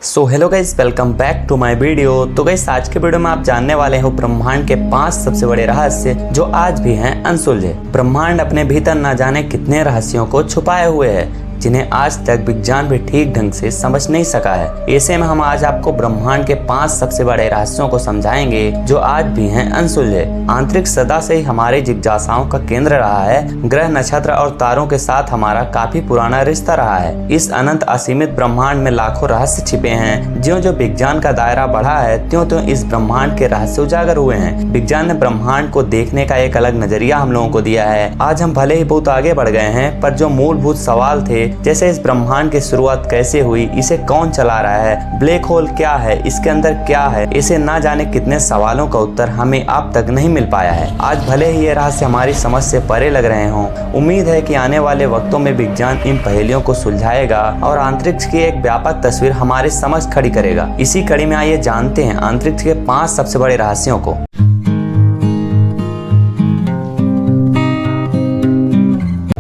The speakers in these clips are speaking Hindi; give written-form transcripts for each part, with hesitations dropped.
Hello guys, welcome back to my video. तो गाइस, आज के वीडियो में आप जानने वाले हो ब्रह्मांड के 5 सबसे बड़े रहस्य जो आज भी हैं अनसुलझे। ब्रह्मांड अपने भीतर न जाने कितने रहस्यों को छुपाए हुए है जिन्हें आज तक विज्ञान भी ठीक ढंग से समझ नहीं सका है। ऐसे में हम आज आपको ब्रह्मांड के 5 सबसे बड़े रहस्यों को समझाएंगे जो आज भी हैं अनसुलझे। अंतरिक्ष सदा से ही हमारी जिज्ञासाओं का केंद्र रहा है। ग्रह, नक्षत्र और तारों के साथ हमारा काफी पुराना रिश्ता रहा है। इस अनंत असीमित ब्रह्मांड में लाखों रहस्य छिपे हैं। ज्यों ज्यों विज्ञान का दायरा बढ़ा है त्यों त्यों इस ब्रह्मांड के रहस्य उजागर हुए हैं। विज्ञान ने ब्रह्मांड को देखने का एक अलग नजरिया हम लोगों को दिया है। आज हम भले ही बहुत आगे बढ़ गए हैं, पर जो मूलभूत सवाल थे, जैसे इस ब्रह्मांड की शुरुआत कैसे हुई, इसे कौन चला रहा है, ब्लैक होल क्या है, इसके अंदर क्या है, इसे ना जाने कितने सवालों का उत्तर हमें अब तक नहीं मिल पाया है। आज भले ही ये रहस्य हमारी समझ से परे लग रहे हों, उम्मीद है कि आने वाले वक्तों में विज्ञान इन पहेलियों को सुलझाएगा और अंतरिक्ष की एक व्यापक तस्वीर हमारी समझ खड़ी करेगा। इसी कड़ी में आइए जानते हैं अंतरिक्ष के 5 सबसे बड़े रहस्यों को।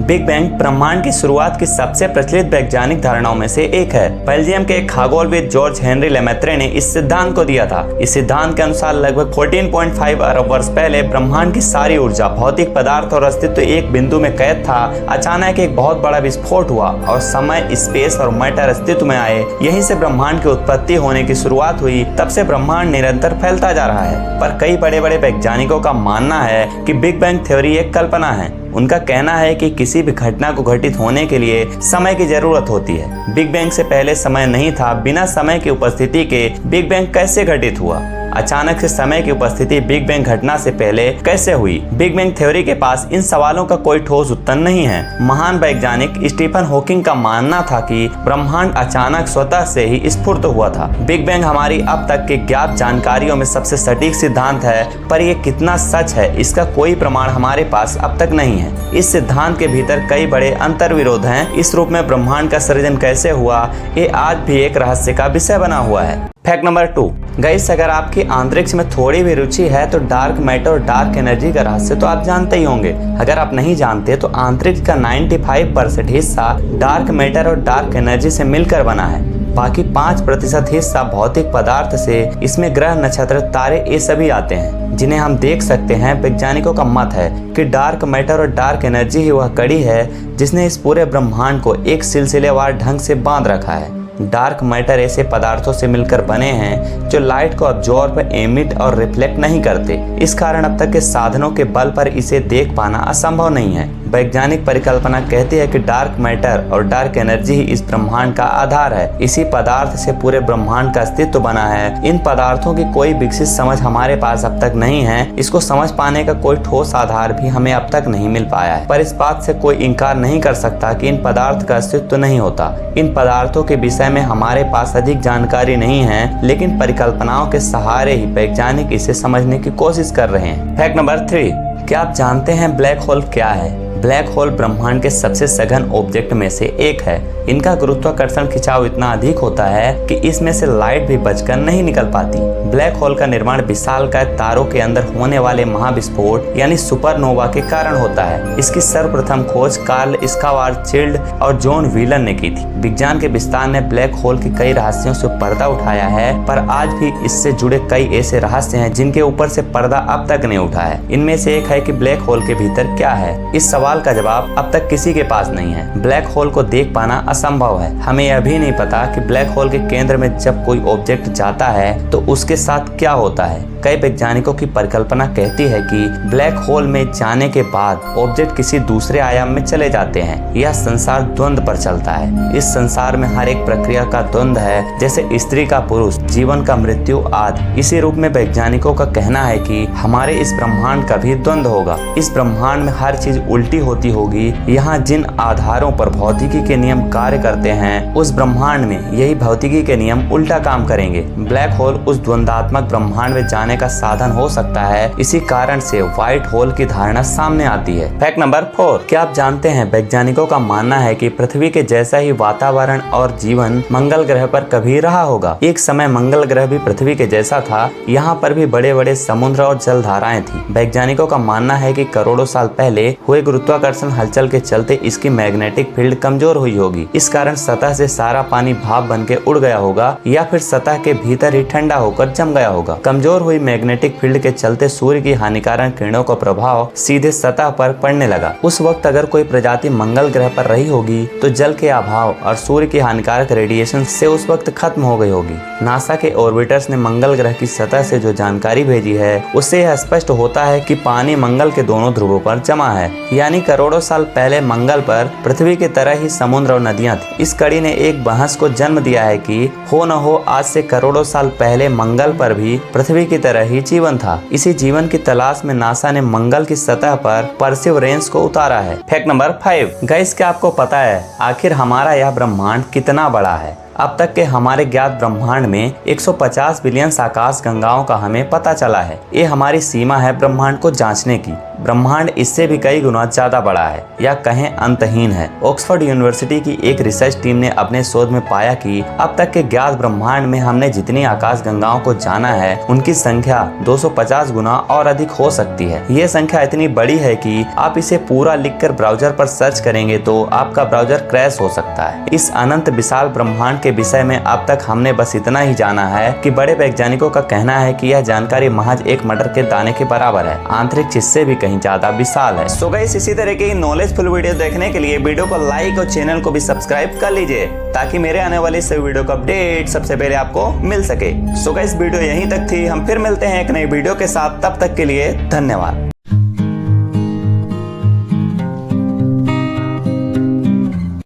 बिग बैंग ब्रह्मांड की शुरुआत की सबसे प्रचलित वैज्ञानिक धारणाओं में से एक है। बेल्जियम के एक खगोलविद जॉर्ज हेनरी लेमेत्रे ने इस सिद्धांत को दिया था। इस सिद्धांत के अनुसार लगभग 14.5 अरब वर्ष पहले ब्रह्मांड की सारी ऊर्जा, भौतिक पदार्थ और अस्तित्व एक बिंदु में कैद था। अचानक एक बहुत बड़ा विस्फोट हुआ और समय, स्पेस और मैटर अस्तित्व में आए। यहीं से ब्रह्मांड की उत्पत्ति होने की शुरुआत हुई। तब से ब्रह्मांड निरंतर फैलता जा रहा है। पर कई बड़े बड़े वैज्ञानिकों का मानना है कि बिग बैंग थ्योरी एक कल्पना है। उनका कहना है कि किसी भी घटना को घटित होने के लिए समय की जरूरत होती है। बिग बैंग से पहले समय नहीं था। बिना समय की उपस्थिति के बिग बैंग कैसे घटित हुआ? अचानक से समय की उपस्थिति बिग बैंग घटना से पहले कैसे हुई? बिग बैंग थ्योरी के पास इन सवालों का कोई ठोस उत्तर नहीं है। महान वैज्ञानिक स्टीफन हॉकिंग का मानना था कि ब्रह्मांड अचानक स्वतः से ही स्फुट हुआ था। बिग बैंग हमारी अब तक की ज्ञात जानकारियों में सबसे सटीक सिद्धांत है, पर यह कितना सच है इसका कोई प्रमाण हमारे पास अब तक नहीं है। इस सिद्धांत के भीतर कई बड़े अंतर्विरोध हैं। इस रूप में ब्रह्मांड का सृजन कैसे हुआ, ये आज भी एक रहस्य का विषय बना हुआ है। Fact number 2। गाइस, अगर आपकी अंतरिक्ष में थोड़ी भी रुचि है तो डार्क मैटर और डार्क एनर्जी का रहस्य तो आप जानते ही होंगे। अगर आप नहीं जानते तो अंतरिक्ष का 95% हिस्सा डार्क मैटर और डार्क एनर्जी से मिलकर बना है। बाकी 5% हिस्सा भौतिक पदार्थ से। इसमें ग्रह, नक्षत्र, तारे ये सभी आते हैं जिन्हें हम देख सकते हैं। वैज्ञानिकों का मत है कि डार्क मैटर और डार्क एनर्जी ही वह कड़ी है जिसने इस पूरे ब्रह्मांड को एक सिलसिलेवार ढंग से बांध रखा है। डार्क मैटर ऐसे पदार्थों से मिलकर बने हैं जो लाइट को अब्जॉर्ब, एमिट और रिफ्लेक्ट नहीं करते। इस कारण अब तक के साधनों के बल पर इसे देख पाना असंभव नहीं है। वैज्ञानिक परिकल्पना कहती है कि डार्क मैटर और डार्क एनर्जी ही इस ब्रह्मांड का आधार है। इसी पदार्थ से पूरे ब्रह्मांड का अस्तित्व बना है। इन पदार्थों की कोई विकसित समझ हमारे पास अब तक नहीं है। इसको समझ पाने का कोई ठोस आधार भी हमें अब तक नहीं मिल पाया है। पर इस बात से कोई इनकार नहीं कर सकता कि इन पदार्थ का अस्तित्व नहीं होता। इन पदार्थों के विषय में हमारे पास अधिक जानकारी नहीं है, लेकिन परिकल्पनाओं के सहारे ही वैज्ञानिक इसे समझने की कोशिश कर रहे हैं। Fact number 3। क्या आप जानते हैं ब्लैक होल क्या है? ब्लैक होल ब्रह्मांड के सबसे सघन ऑब्जेक्ट में से एक है। इनका गुरुत्वाकर्षण खिंचाव इतना अधिक होता है कि इसमें से लाइट भी बचकर नहीं निकल पाती। ब्लैक होल का निर्माण विशालकाय तारों के अंदर होने वाले महाविस्फोट यानी सुपरनोवा के कारण होता है। इसकी सर्वप्रथम खोज कार्ल स्कावारचिल्ड और जॉन व्हीलन ने की थी। विज्ञान के विस्तार ने ब्लैक होल के कई रहस्यों से पर्दा उठाया है, पर आज भी इससे जुड़े कई ऐसे रहस्य हैं जिनके ऊपर से पर्दा अब तक नहीं उठा है। इनमें से एक है कि ब्लैक होल के भीतर क्या है। इस सवाल का जवाब अब तक किसी के पास नहीं है। ब्लैक होल को देख पाना असंभव है। हमें यह भी नहीं पता कि ब्लैक होल के केंद्र में जब कोई ऑब्जेक्ट जाता है तो उसके साथ क्या होता है। कई वैज्ञानिकों की परिकल्पना कहती है कि ब्लैक होल में जाने के बाद ऑब्जेक्ट किसी दूसरे आयाम में चले जाते हैं। यह संसार द्वंद्व पर चलता है। इस संसार में हर एक प्रक्रिया का द्वंद्व है, जैसे स्त्री का पुरुष, जीवन का मृत्यु आदि। इसी रूप में वैज्ञानिकों का कहना है कि हमारे इस ब्रह्मांड का भी द्वंद्व होगा। इस ब्रह्मांड में हर चीज उल्टी होती होगी। यहाँ जिन आधारों पर भौतिकी के नियम कार्य करते हैं, उस ब्रह्मांड में यही भौतिकी के नियम उल्टा काम करेंगे। ब्लैक होल उस द्वंद्वात्मक ब्रह्मांड में जाने का साधन हो सकता है। इसी कारण से व्हाइट होल की धारणा सामने आती है। Fact number 4। क्या आप जानते हैं वैज्ञानिकों का मानना है कि पृथ्वी के जैसा ही वातावरण और जीवन मंगल ग्रह पर कभी रहा होगा। एक समय मंगल ग्रह भी पृथ्वी के जैसा था। यहाँ पर भी बड़े बड़े समुद्र और जलधाराएं थी। वैज्ञानिकों का मानना है कि करोड़ों साल पहले हुए गुरुत्व गुरुत्वाकर्षण हलचल के चलते इसकी मैग्नेटिक फील्ड कमजोर हुई होगी। इस कारण सतह से सारा पानी भाप बनके उड़ गया होगा या फिर सतह के भीतर ही ठंडा होकर जम गया होगा। कमजोर हुई मैग्नेटिक फील्ड के चलते सूर्य की हानिकारक किरणों का प्रभाव सीधे सतह पर पड़ने लगा। उस वक्त अगर कोई प्रजाति मंगल ग्रह पर रही होगी तो जल के अभाव और सूर्य की हानिकारक रेडिएशन से उस वक्त खत्म हो गई होगी। नासा के ऑर्बिटर्स ने मंगल ग्रह की सतह से जो जानकारी भेजी है उससे यह स्पष्ट होता है कि पानी मंगल के दोनों ध्रुवों पर जमा है, यानी करोड़ों साल पहले मंगल पर पृथ्वी की तरह ही समुद्र और नदियां थी। इस कड़ी ने एक बहस को जन्म दिया है कि हो न हो आज से करोड़ों साल पहले मंगल पर भी पृथ्वी की तरह ही जीवन था। इसी जीवन की तलाश में नासा ने मंगल की सतह पर परसिवरेंस को उतारा है। फैक्ट नंबर 5, गाइस क्या आपको पता है आखिर हमारा यह ब्रह्मांड कितना बड़ा है? अब तक के हमारे ज्ञात ब्रह्मांड में 150 बिलियन आकाश गंगाओं का हमें पता चला है। ये हमारी सीमा है ब्रह्मांड को जांचने की। ब्रह्मांड इससे भी कई गुना ज्यादा बड़ा है या कहें अंतहीन है। ऑक्सफोर्ड यूनिवर्सिटी की एक रिसर्च टीम ने अपने शोध में पाया कि अब तक के ज्ञात ब्रह्मांड में हमने जितनी आकाश गंगाओं को जाना है उनकी संख्या 250 गुना और अधिक हो सकती है। ये संख्या इतनी बड़ी है कि आप इसे पूरा लिखकर ब्राउजर पर सर्च करेंगे तो आपका ब्राउजर क्रैश हो सकता है। इस अनंत विशाल ब्रह्मांड के विषय में अब तक हमने बस इतना ही जाना है कि बड़े वैज्ञानिकों का कहना है कि यह जानकारी महज एक मटर के दाने के बराबर है। अंतरिक्ष इससे भी कहीं ज्यादा विशाल है। सो गाइस इसी तरह की नॉलेजफुल वीडियो देखने के लिए वीडियो को लाइक और चैनल को भी सब्सक्राइब कर लीजिए ताकि मेरे आने वाले सभी वीडियो का अपडेट सबसे पहले आपको मिल सके। सो गाइस वीडियो यहीं तक थी, हम फिर मिलते हैं एक नई वीडियो के साथ, तब तक के लिए धन्यवाद।